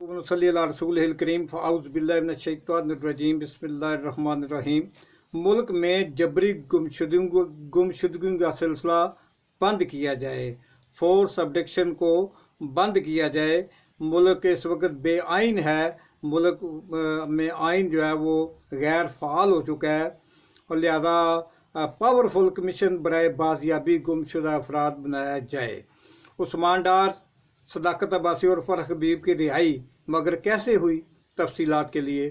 वसल्ली अला रसूलिहिल करीम फ़अऊज़ु बिल्लाहि मिनश्शैतानिर्रजीम बिस्मिल्लाहिर्रहमानिर्रहीम। मुल्क में जबरी गुमशुदगी का सिलसिला बंद किया जाए, फोर्स अबडक्शन को बंद किया जाए। मुल्क इस वक्त बेआइन है, मुल्क में आइन जो है वो गैर फ़ाल हो चुका है और लिहाजा पावरफुल कमीशन बराए बाजियाबी गुमशुदा अफराद बनाया जाए। उस्मान डार, सदाकत अब्बासी और फरह हबीब की रिहाई मगर कैसे हुई, तफसीलात के लिए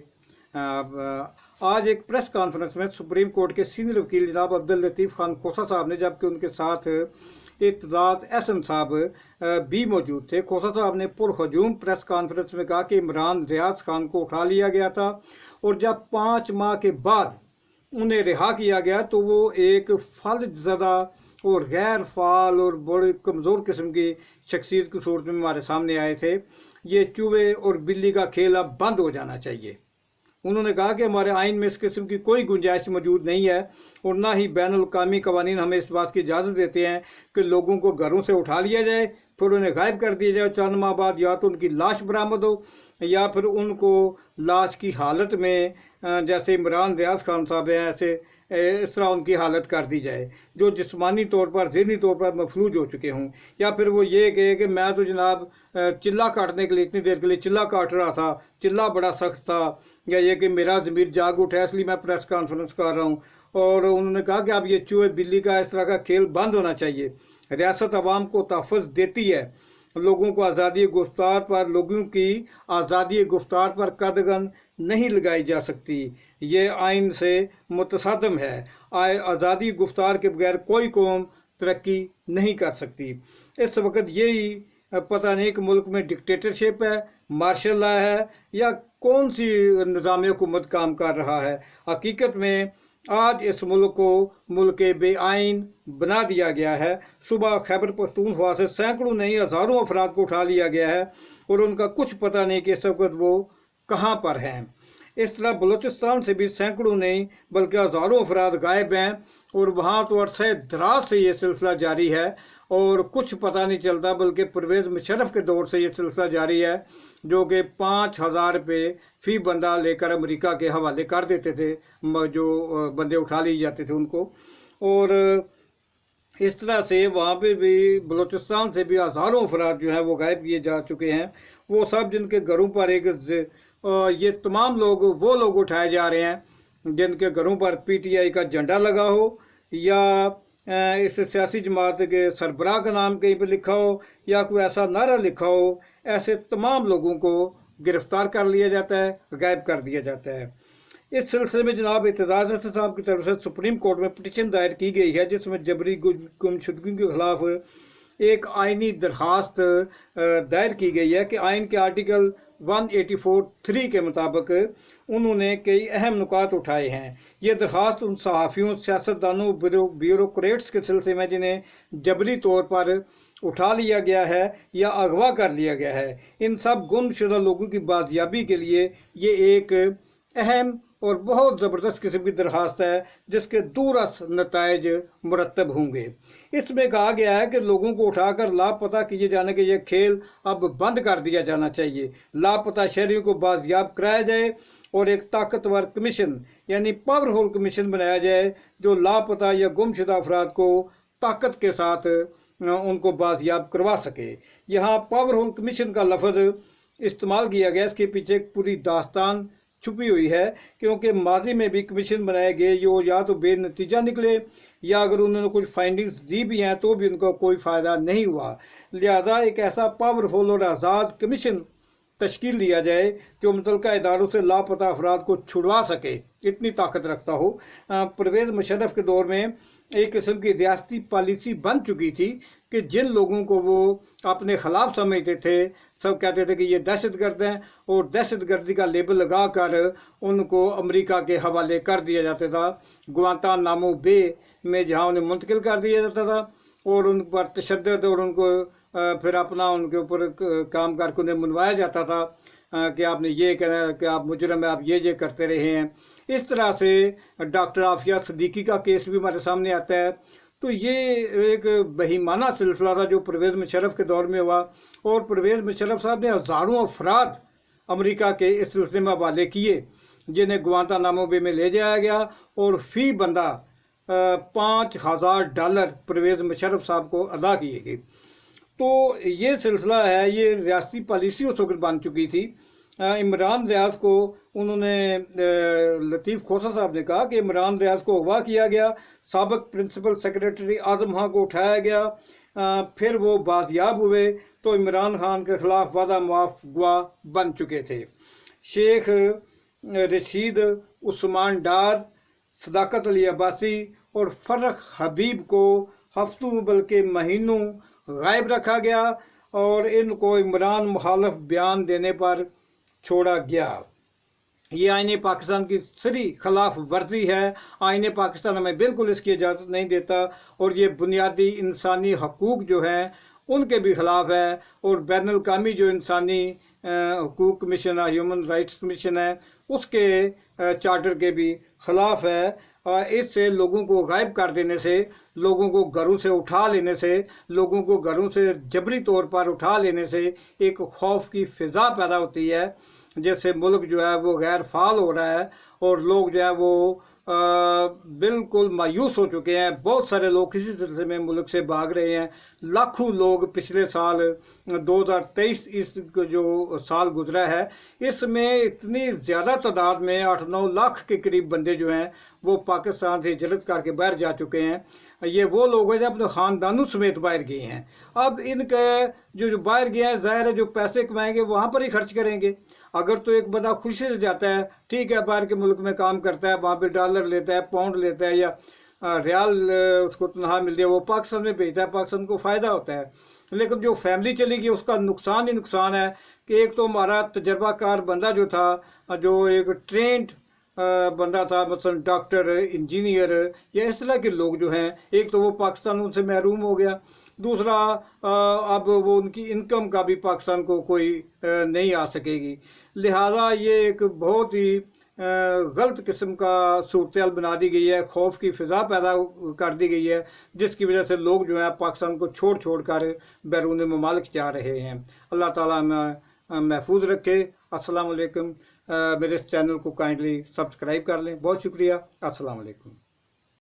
आज एक प्रेस कॉन्फ्रेंस में सुप्रीम कोर्ट के सीनियर वकील जनाब अब्दुल लतीफ़ खान खोसा साहब ने, जबकि उनके साथ इत्तज़ाज़ एहसन साहब भी मौजूद थे। खोसा साहब ने पुरहजूम प्रेस कॉन्फ्रेंस में कहा कि इमरान रियाज खान को उठा लिया गया था और जब 5 माह के बाद उन्हें रिहा किया गया तो वो एक फल्जज़दा और गैर फ़ाल और बड़ी कमज़ोर किस्म की शख्सियत की सूरत में हमारे सामने आए थे। ये चूहे और बिल्ली का खेल अब बंद हो जाना चाहिए। उन्होंने कहा कि हमारे आइन में इस किस्म की कोई गुंजाइश मौजूद नहीं है और ना ही बैनुल-अक़वामी कवानीन हमें इस बात की इजाज़त देते हैं कि लोगों को घरों से उठा लिया जाए, फिर उन्हें गायब कर दिया जाए। चंद माह बाद या तो उनकी लाश बरामद हो या फिर उनको लाश की हालत में जैसे इमरान रियाज खान साहब हैं ऐसे इस तरह उनकी हालत कर दी जाए जो जिस्मानी तौर पर ज़हनी तौर पर मफलूज हो चुके हों। या फिर वो ये कहे कि मैं तो जनाब चिल्ला काटने के लिए इतनी देर के लिए चिल्ला काट रहा था, चिल्ला बड़ा सख्त था, या ये कि मेरा ज़मीर जाग उठा इसलिए मैं प्रेस कॉन्फ्रेंस कर रहा हूँ। और उन्होंने कहा कि अब ये चूहे बिल्ली का इस तरह का खेल बंद होना चाहिए। रियासत अवाम को तहफ़्फ़ुज़ देती है, लोगों को आज़ादी गुफ्तार पर, लोगों की आज़ादी गुफ्तार पर कदगन नहीं लगाई जा सकती। ये आइन से मुतसादम है। आज़ादी गुफ्तार के बगैर कोई कौम तरक्की नहीं कर सकती। इस वक्त यही पता नहीं कि मुल्क में डिक्टेटरशिप है, मार्शल लॉ है या कौन सी निज़ाम हुकूमत काम कर रहा है। हकीकत में आज इस मुल्क को मुल्क बेआइन बना दिया गया है। सुबह खैबर पख्तूनख्वा से सैकड़ों नहीं हज़ारों अफराद को उठा लिया गया है और उनका कुछ पता नहीं कि इस वक्त वो कहाँ पर हैं। इस तरह बलूचिस्तान से भी सैकड़ों नहीं बल्कि हज़ारों अफराद गायब हैं और वहाँ तो अरसे दराज से ये सिलसिला जारी है और कुछ पता नहीं चलता। बल्कि परवेज़ मुशर्रफ के दौर से ये सिलसिला जारी है जो कि 5,000 रुपये फ़ी बंदा लेकर अमेरिका के हवाले कर देते थे, जो बंदे उठा लिए जाते थे उनको। और इस तरह से वहाँ पे भी बलूचिस्तान से भी हज़ारों अफराद जो हैं वो गायब किए जा चुके हैं। वो सब जिनके घरों पर ये तमाम लोग वो लोग उठाए जा रहे हैं जिनके घरों पर PTI का झंडा लगा हो या इस सियासी जमात के सरबराह का नाम कहीं पर लिखा हो या कोई ऐसा नारा लिखा हो। ऐसे तमाम लोगों को गिरफ़्तार कर लिया जाता है, गायब कर दिया जाता है। इस सिलसिले में जनाब इत्तेज़ाज़ एहसन साहब की तरफ से सुप्रीम कोर्ट में पिटीशन दायर की गई है जिसमें जबरी गुमशुदगी के ख़िलाफ़ एक आइनी दरख्वास्त दायर की गई है कि आइन के आर्टिकल 184(3) के मुताबिक उन्होंने कई अहम नुकात उठाए हैं। ये दरख्वास्त उन सहाफ़ियों, सियासतदानों, ब्यूरोक्रेट्स के सिलसिले में जिन्हें जबरी तौर पर उठा लिया गया है या अगवा कर लिया गया है, इन सब गुमशुदा लोगों की बाजियाबी के लिए ये एक अहम और बहुत ज़बरदस्त किस्म की दरख्वास्त है जिसके दूरस नताइज मुरतब होंगे। इसमें कहा गया है कि लोगों को उठाकर लापता किए जाने के ये खेल अब बंद कर दिया जाना चाहिए। लापता शहरियों को बाजियाब कराया जाए और एक ताकतवर कमीशन यानी पावरफुल कमीशन बनाया जाए जो लापता या गुमशुदा अफराद को ताकत के साथ उनको बाजियाब करवा सके। यहाँ पावरफुल कमीशन का लफ्ज़ इस्तेमाल किया गया, इसके पीछे एक पूरी दास्तान छुपी हुई है क्योंकि माजी में भी कमीशन बनाए गए जो या तो बेनतीजा निकले या अगर उन्होंने कुछ फाइंडिंग्स दी भी हैं तो भी उनका कोई फ़ायदा नहीं हुआ। लिहाजा एक ऐसा पावरफुल और आज़ाद कमीशन तश्कील दिया जाए जो मुतल्लिका इदारों से लापता अफराद को छुड़वा सके, इतनी ताकत रखता हो। परवेज़ मुशर्रफ के दौर में एक किस्म की रियासती पॉलिसी बन चुकी थी कि जिन लोगों को वो अपने ख़िलाफ़ समझते थे सब कहते थे कि ये दहशतगर्द हैं और दहशतगर्दी का लेबल लगा कर उनको अमेरिका के हवाले कर दिया जाता था। गुआंतानामो बे में जहाँ उन्हें मुंतकिल कर दिया जाता था और उन पर तशद्दुद और उनको फिर अपना उनके ऊपर काम करके उन्हें मनवाया जाता था कि आपने ये कहना कि आप मुजरम है, आप ये करते रहे हैं। इस तरह से डॉक्टर आफिया सिद्दीकी का केस भी हमारे सामने आता है। तो ये एक बहीमाना सिलसिला था जो परवेज़ मुशर्रफ के दौर में हुआ और परवेज़ मुशर्रफ साहब ने हज़ारों अफराद امریکہ کے اس سلسلے میں حوالے کیے، جنہیں گوانتانامو بے میں لے جایا گیا اور فی بندہ $5000 پرویز مشرف صاحب کو ادا کیے گئے۔ تو یہ سلسلہ ہے، یہ ریاستی پالیسی اس وقت بن چکی تھی۔ عمران ریاض کو انہوں نے لطیف کھوسہ صاحب نے کہا کہ عمران ریاض کو اغوا کیا گیا، سابق پرنسپل سیکریٹری اعظم خان کو اٹھایا گیا، پھر وہ بازیاب ہوئے تو عمران خان کے خلاف وعدہ معاف گواہ بن چکے تھے۔ شیخ رشید عثمان ڈار، صداقت علی عباسی اور فرخ حبیب کو ہفتوں بلکہ مہینوں غائب رکھا گیا اور ان کو عمران مخالف بیان دینے پر چھوڑا گیا۔ یہ آئین پاکستان کی سری خلاف ورزی ہے۔ آئین پاکستان ہمیں بالکل اس کی اجازت نہیں دیتا اور یہ بنیادی انسانی حقوق جو ہیں ان کے بھی خلاف ہے، اور بین الاقوامی جو انسانی حقوق کمیشن ہے، ہیومن رائٹس کمیشن ہے، اس کے چارٹر کے بھی خلاف ہے۔ اس سے لوگوں کو غائب کر دینے سے، لوگوں کو گھروں سے اٹھا لینے سے، لوگوں کو گھروں سے جبری طور پر اٹھا لینے سے ایک خوف کی فضا پیدا ہوتی ہے، جیسے ملک جو ہے وہ غیر فعال ہو رہا ہے اور لوگ جو ہے وہ بالکل مایوس ہو چکے ہیں۔ بہت سارے لوگ کسی سلسلے میں ملک سے بھاگ رہے ہیں۔ لاکھوں لوگ پچھلے سال 2023 اس جو سال گزرا ہے، اس میں اتنی زیادہ تعداد میں 8-9 لاکھ کے قریب بندے جو ہیں وہ پاکستان سے ہجرت کر کے باہر جا چکے ہیں۔ یہ وہ لوگ ہیں جو اپنے خاندانوں سمیت باہر گئے ہیں۔ اب ان کے جو باہر گئے ہیں، ظاہر ہے جو پیسے کمائیں گے وہاں پر ہی خرچ کریں گے۔ اگر تو ایک بندہ خوشی سے جاتا ہے، ٹھیک ہے، باہر کے ملک میں کام کرتا ہے، وہاں پہ ڈالر لیتا ہے، پاؤنڈ لیتا ہے یا ریال اس کو تنخواہ ملتی ہے، وہ پاکستان میں بھیجتا ہے، پاکستان کو فائدہ ہوتا ہے۔ لیکن جو فیملی چلی گئی اس کا نقصان ہی نقصان ہے کہ ایک تو ہمارا تجربہ کار بندہ جو تھا، جو ایک ٹرینڈ بندہ تھا، مثلا ڈاکٹر، انجینئر یا اس طرح کے لوگ جو ہیں، ایک تو وہ پاکستان ان سے محروم ہو گیا، دوسرا اب وہ ان کی انکم کا بھی پاکستان کو کوئی نہیں آ سکے گی۔ لہٰذا یہ ایک بہت ہی غلط قسم کا صورتحال بنا دی گئی ہے، خوف کی فضا پیدا کر دی گئی ہے، جس کی وجہ سے لوگ جو ہیں پاکستان کو چھوڑ چھوڑ کر بیرون ممالک جا رہے ہیں۔ اللہ تعالیٰ ہمیں محفوظ رکھے۔ السلام علیکم۔ میرے اس چینل کو کائنڈلی سبسکرائب کر لیں۔ بہت شکریہ۔ السلام علیکم۔